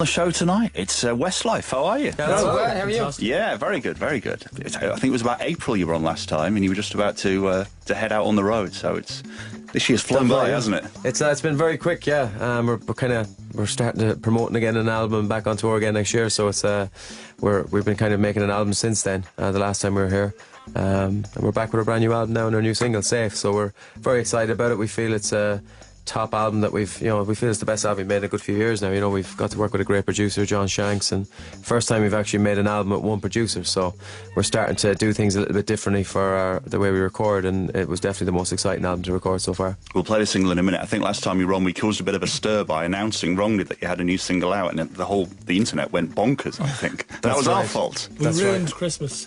The show tonight. It's Westlife. How are you? Hello, how are you? Yeah, very good, very good. I think it was about April you were on last time, and you were just about to head out on the road. So this year's flown by, hasn't it? It's been very quick, yeah. We're starting to promoting again an album, back on tour again next year. So it's we've been kind of making an album since then. The last time we were here, and we're back with a brand new album now and our new single, Safe. So we're very excited about it. We feel it's a top album that we feel it's the best album we've made in a good few years now. We've got to work with a great producer, John Shanks, and first time we've actually made an album with one producer, so we're starting to do things a little bit differently for the way we record, and it was definitely the most exciting album to record so far. We'll play the single in a minute. I think last time you were on, we caused a bit of a stir by announcing wrongly that you had a new single out, and the internet went bonkers, I think. That was our fault. We ruined Christmas.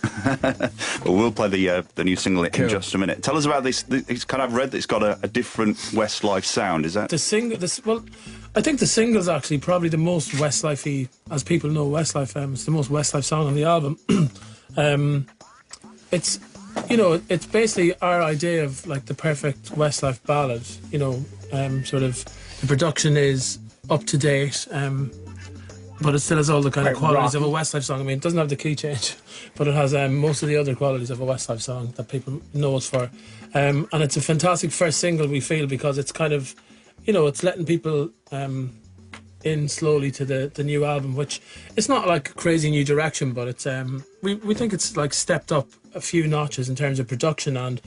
Well, we'll play the new single in just a minute. Tell us about this. It's kind of read that it's got a different Westlife sound. Is that the single? Well, I think the single's actually probably the most Westlife-y, as people know Westlife. It's the most Westlife song on the album. It's it's basically our idea of like the perfect Westlife ballad. Sort of the production is up to date, but it still has all the kind of qualities of a Westlife song. I mean, it doesn't have the key change, but it has most of the other qualities of a Westlife song that people know us for. And it's a fantastic first single, we feel, because it's kind of, it's letting people in slowly to the new album, which it's not like a crazy new direction, but it's we think it's like stepped up a few notches in terms of production. And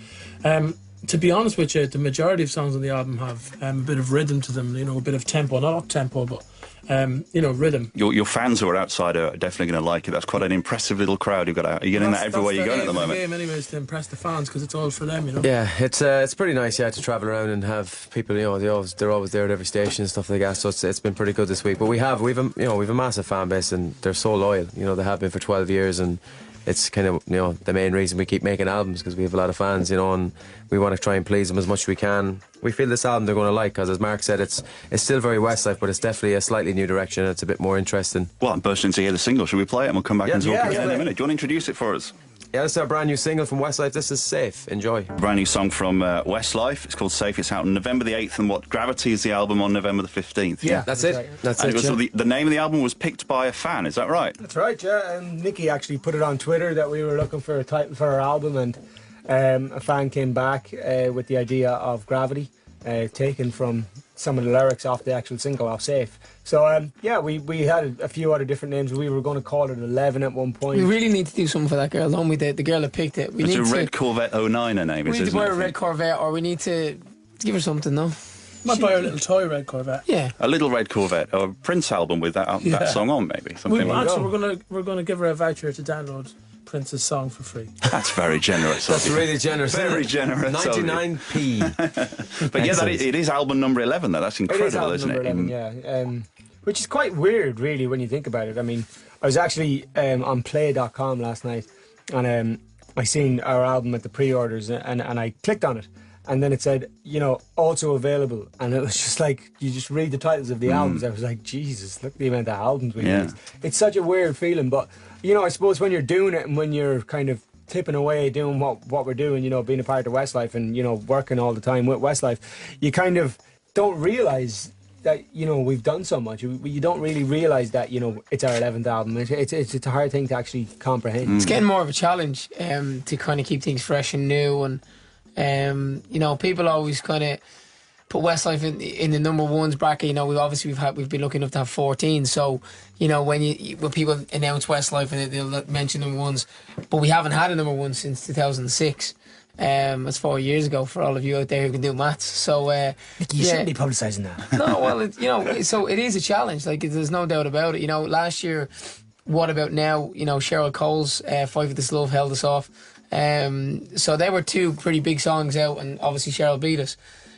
to be honest with you, the majority of songs on the album have a bit of rhythm to them, a bit of tempo, not up tempo, but rhythm. Your fans who are outside are definitely going to like it. That's quite an impressive little crowd you've got out. You're getting that everywhere you're going at the moment. That's the game, anyways, to impress the fans, because it's all for them, Yeah, it's pretty nice, to travel around and have people, they're always there at every station and stuff like that. So it's been pretty good this week. But we've a massive fan base, and they're so loyal. They have been for 12 years, and it's kind of the main reason we keep making albums, because we have a lot of fans, and we want to try and please them as much as we can. We feel this album they're going to like, because as Mark said, it's still very Westlife, but it's definitely a slightly new direction. It's a bit more interesting. Well, I'm bursting to hear the single. Should we play it and we'll come back and talk again in a minute? Do you want to introduce it for us? Yeah, this is our brand new single from Westlife. This is Safe. Enjoy. Brand new song from Westlife. It's called Safe. It's out on November the 8th, and Gravity is the album on November the 15th. Yeah, that's it. That's it. So the name of the album was picked by a fan, is that right? That's right, yeah. And Nikki actually put it on Twitter that we were looking for a title for our album, and a fan came back with the idea of Gravity, taken from some of the lyrics off the actual single, off Safe. So, we had a few other different names. We were going to call it 11 at one point. We really need to do something for that girl, don't we? The girl that picked it. It's a Red Corvette 09, her name is, we need to buy a Red Corvette, or we need to give her something, no? Might buy her a little toy Red Corvette. Yeah. A little Red Corvette, or a Prince album with that song on, maybe. Something like that. We're gonna give her a voucher to download Prince's song for free. That's very generous. That's really generous. Very generous. 99p. But yeah, it is album number 11, though. That's incredible, isn't it? 11, yeah. Which is quite weird, really, when you think about it. I mean, I was actually on play.com last night, and I seen our album at the pre-orders, and I clicked on it. And then it said, also available. And it was just like, you just read the titles of the albums. I was like, Jesus, look at the amount of albums we released. It's such a weird feeling. But, I suppose when you're doing it and when you're kind of tipping away doing what we're doing, being a part of Westlife and, working all the time with Westlife, you kind of don't realise that, we've done so much. You don't really realise that, it's our 11th album. It's a hard thing to actually comprehend. It's getting more of a challenge to kind of keep things fresh and new, and people always kind of put Westlife in the number ones bracket. We've been lucky enough to have 14. So when people announce Westlife and they'll mention number ones, but we haven't had a number one since 2006. That's 4 years ago for all of you out there who can do maths. So you shouldn't be publicising that. No, well, so it is a challenge. Like, there's no doubt about it. Last year, What About Now? Cheryl Cole's Fight for This Love held us off. So they were two pretty big songs out, and obviously Cheryl beat us.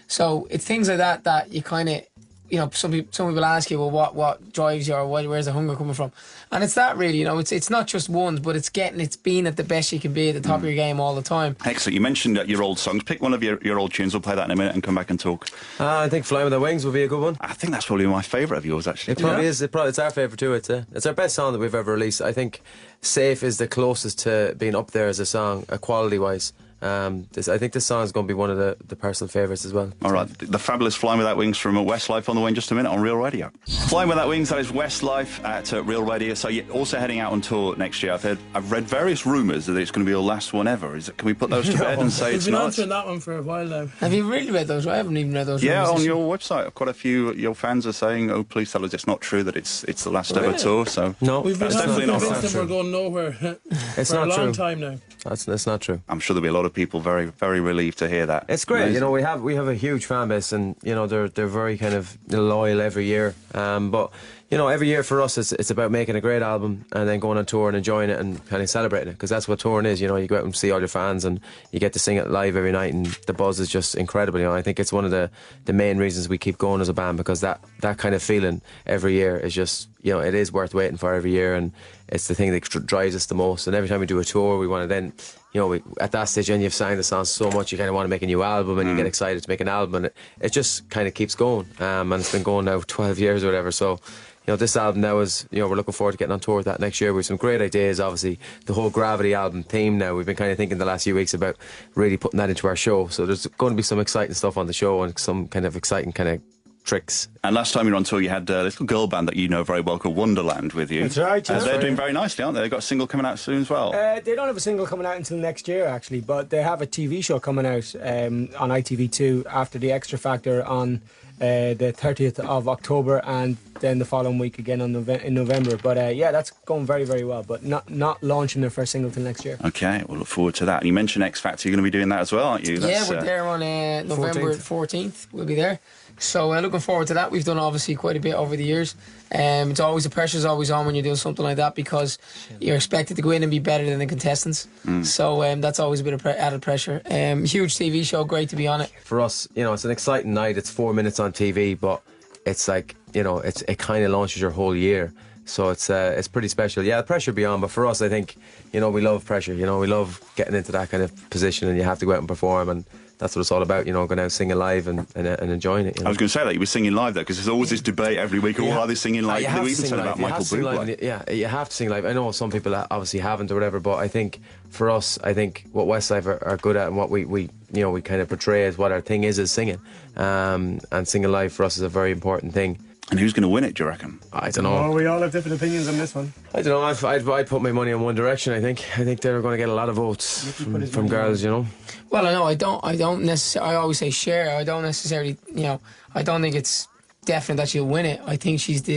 So it's things like that you kind of, some people ask you, well, what drives you, or where's the hunger coming from? And it's that, really, it's not just ones, but it's being at the best you can be, at the top of your game all the time. Excellent. You mentioned your old songs. Pick one of your old tunes. We'll play that in a minute and come back and talk. I think Flying With The Wings would be a good one. I think that's probably my favourite of yours, actually. It probably is. It's our favourite too. It's our best song that we've ever released. I think Safe is the closest to being up there as a song, quality-wise. I think this song is going to be one of the personal favourites as well. All right, the fabulous Flying Without Wings from Westlife on the way in just a minute on Real Radio. Flying Without Wings, that is Westlife at Real Radio. So you're also heading out on tour next year. I've read various rumours that it's going to be your last one ever. Can we put those to bed and say it's We've been not? answering that one for a while now. Have you really read those? I haven't even read those. Yeah, rumours. on your website, quite a few of your fans are saying, "Oh, please tell us it's not true that it's the last ever tour." So No, We've been That's definitely not convinced true. them we're going nowhere it's for not a long true. time now. That's not true. I'm sure there'll be a lot of people very, very relieved to hear that. It's great, Amazing. you know. We have a huge fan base, and you know they're very kind of loyal every year. But you know, every year for us, it's about making a great album and then going on tour and enjoying it and kind of celebrating it, because that's what touring is. You know, you go out and see all your fans and you get to sing it live every night, and the buzz is just incredible. You know, I think it's one of the main reasons we keep going as a band, because that kind of feeling every year is just, you know, it is worth waiting for every year, and it's the thing that drives us the most. And every time we do a tour, we want to then, you know, at that stage, and you've sang the song so much, you kind of want to make a new album, and you get excited to make an album, and it just kind of keeps going. And it's been going now 12 years or whatever. So, you know, this album now is, you know, we're looking forward to getting on tour with that next year. We have some great ideas, obviously. The whole Gravity album theme now, we've been kind of thinking the last few weeks about really putting that into our show. So there's going to be some exciting stuff on the show and some kind of exciting kind of tricks. And last time you were on tour, you had a little girl band that you know very well called Wonderland with you. That's right, yeah. They're doing very nicely, aren't they? They've got a single coming out soon as well. They don't have a single coming out until next year, actually, but they have a TV show coming out on ITV2 after the Extra Factor on the 30th of October, and then the following week again in November. But yeah, that's going very, very well, but not launching their first single till next year. Okay, we'll look forward to that. And you mentioned X Factor, you're going to be doing that as well, aren't you? Yeah, we're there on November 14th. We'll be there. So looking forward to that. We've done obviously quite a bit over the years. It's always, the pressure's always on when you're doing something like that, because you're expected to go in and be better than the contestants. So that's always a bit of added pressure. Huge TV show, great to be on it. For us, you know, it's an exciting night. It's 4 minutes on TV, but it's like, you know, it kind of launches your whole year. So it's pretty special. Yeah, the pressure beyond, but for us, I think, you know, we love pressure. You know, we love getting into that kind of position, and you have to go out and perform, and that's what it's all about, you know, going out singing live and enjoying it. You know? I was going to say that you were singing live there, because there's always this debate every week. Oh, are they singing live? We even said about Michael Bublé. Yeah, you have to sing live. I know some people obviously haven't or whatever, but I think for us, I think what Westlife are good at, and what we you know, we kind of portray as what our thing is singing. And singing live for us is a very important thing. And who's going to win it, do you reckon? I don't know. Oh, we all have different opinions on this one. I don't know. I'd put my money on One Direction. I think they're going to get a lot of votes from girls. You know. Well, I know I don't necessarily. I always say Cher. I don't necessarily. You know, I don't think it's definite that she'll win it. I think she's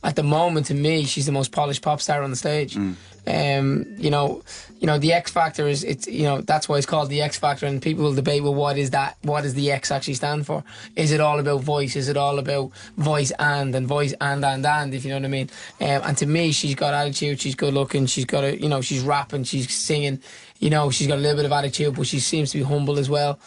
at the moment, to me, she's the most polished pop star on the stage. You know, the X Factor is, it's, you know, that's why it's called the X Factor, and people will debate, well, what is that? What does the X actually stand for? Is it all about voice? Is it all about voice and voice and, if you know what I mean? And to me, she's got attitude, she's good looking, she's got a, you know, she's rapping, she's singing, you know, she's got a little bit of attitude, but she seems to be humble as well.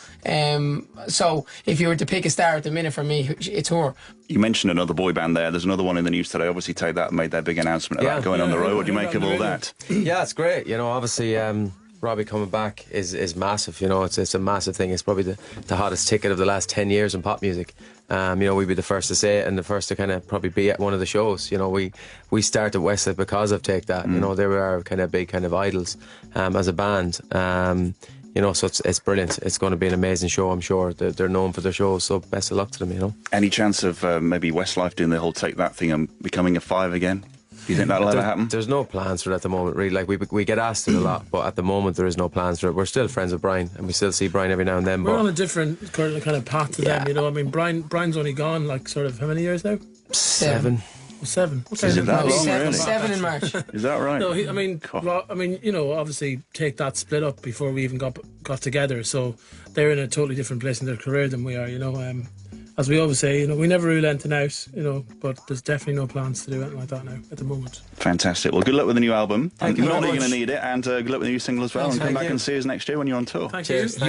So if you were to pick a star at the minute, for me, it's her. You mentioned another boy band there. There's another one in the news today. Obviously, Take That made their big announcement about going on the road. What do you make of all that? Yeah, it's great. You know, obviously, Robbie coming back is massive. You know, it's a massive thing. It's probably the hottest ticket of the last 10 years in pop music. You know, we'd be the first to say it and the first to kind of probably be at one of the shows. You know, we started Westlife because of Take That. You know, they were our kind of big kind of idols as a band. You know, so it's brilliant. It's going to be an amazing show, I'm sure. They're known for their shows, so best of luck to them, you know. Any chance of maybe Westlife doing the whole Take That thing and becoming a five again? Do you think that'll ever happen? There's no plans for it at the moment, really. Like, we get asked it a lot, but at the moment there is no plans for it. We're still friends with Brian, and we still see Brian every now and then. We're on a different kind of path to them, you know. I mean, Brian's only gone, like, sort of, how many years now? 7. 7. Okay. Is it that long, really? 7 in March. Is that right? No, I mean, you know, obviously Take That split up before we even got together, so they're in a totally different place in their career than we are, you know. As we always say, you know, we never rule anything out, you know, but there's definitely no plans to do anything like that now at the moment. Fantastic. Well, good luck with the new album. Thank you not very that you're much. going to need it, and good luck with the new single as well. Thanks, and come thank back you. and see us next year when you're on tour. Thank Cheers. you.